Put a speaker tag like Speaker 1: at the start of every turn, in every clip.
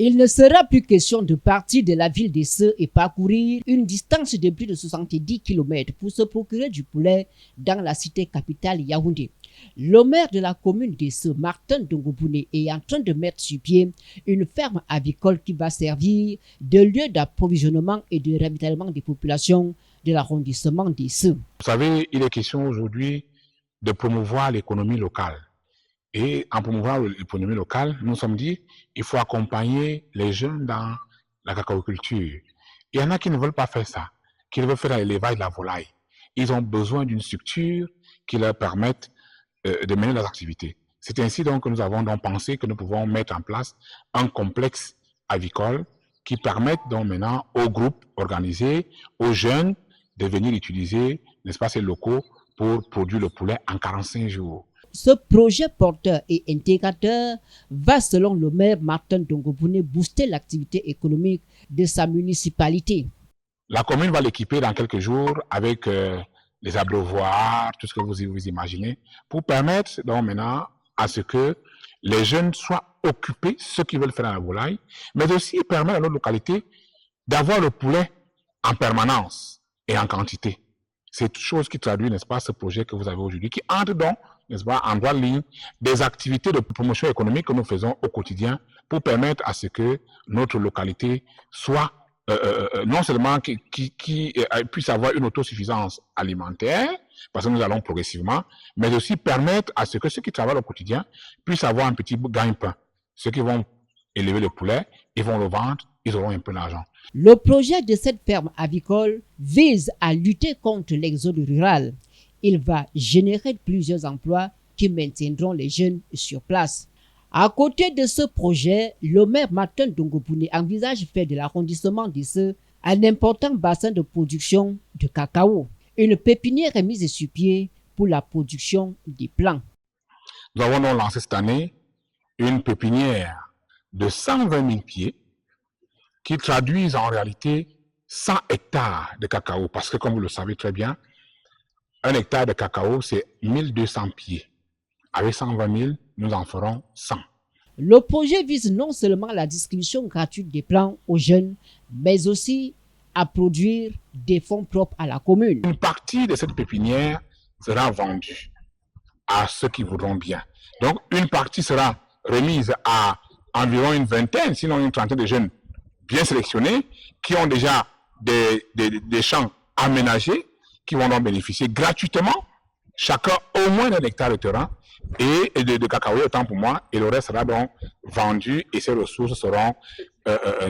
Speaker 1: Il ne sera plus question de partir de la ville d'Esseux et parcourir une distance de plus de 70 km pour se procurer du poulet dans la cité capitale Yaoundé. Le maire de la commune d'Esseux, Martin Dongobouné, est en train de mettre sur pied une ferme avicole qui va servir de lieu d'approvisionnement et de ravitaillement des populations de l'arrondissement d'Esseux.
Speaker 2: Vous savez, il est question aujourd'hui de promouvoir l'économie locale. Et en promouvant l'économie locale, nous nous sommes dit il faut accompagner les jeunes dans la cacaoculture. Il y en a qui ne veulent pas faire ça, qui veulent faire l'élevage de la volaille. Ils ont besoin d'une structure qui leur permette de mener leurs activités. C'est ainsi donc que nous avons donc pensé que nous pouvons mettre en place un complexe avicole qui permette donc maintenant aux groupes organisés, aux jeunes de venir utiliser l'espace locaux pour produire le poulet en 45 jours.
Speaker 1: Ce projet porteur et intégrateur va, selon le maire Martin Dongobouné, booster l'activité économique de sa municipalité.
Speaker 2: La commune va l'équiper dans quelques jours avec les abreuvoirs, tout ce que vous imaginez, pour permettre donc maintenant à ce que les jeunes soient occupés, ceux qui veulent faire la volaille, mais aussi permettre à notre localité d'avoir le poulet en permanence et en quantité. C'est une chose qui traduit, n'est-ce pas, ce projet que vous avez aujourd'hui, qui entre donc, n'est-ce pas, en droite ligne des activités de promotion économique que nous faisons au quotidien pour permettre à ce que notre localité soit non seulement qui puisse avoir une autosuffisance alimentaire, parce que nous allons progressivement, mais aussi permettre à ce que ceux qui travaillent au quotidien puissent avoir un petit gagne-pain. Ceux qui vont élever le poulet, ils vont le vendre, ils auront un peu d'argent.
Speaker 1: Le projet de cette ferme avicole vise à lutter contre l'exode rural. Il va générer plusieurs emplois qui maintiendront les jeunes sur place. À côté de ce projet, le maire Martin Dongobouné envisage de faire de l'arrondissement d'Esseux un important bassin de production de cacao. Une pépinière est mise sur pied pour la production des plants.
Speaker 2: Nous avons donc lancé cette année une pépinière de 120 000 pieds qui traduisent en réalité 100 hectares de cacao. Parce que comme vous le savez très bien, un hectare de cacao, c'est 1200 pieds. Avec 120 000, nous en ferons 100.
Speaker 1: Le projet vise non seulement la distribution gratuite des plants aux jeunes, mais aussi à produire des fonds propres à la commune.
Speaker 2: Une partie de cette pépinière sera vendue à ceux qui voudront bien. Donc, une partie sera remise à environ une vingtaine, sinon une trentaine de jeunes bien sélectionnés, qui ont déjà des champs aménagés, qui vont en bénéficier gratuitement, chacun au moins d'un hectare de terrain, et de cacao, autant pour moi, et le reste sera donc vendu, et ces ressources seront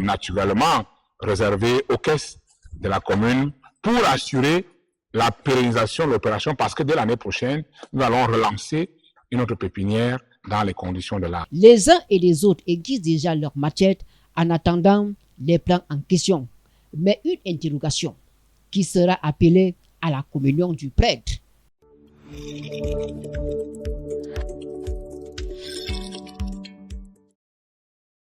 Speaker 2: naturellement réservées aux caisses de la commune pour assurer la pérennisation de l'opération, parce que dès l'année prochaine, nous allons relancer une autre pépinière dans les conditions de l'art.
Speaker 1: Les uns et les autres aiguisent déjà leur machette en attendant les plans en question. Mais une interrogation qui sera appelée à la communion du prêtre.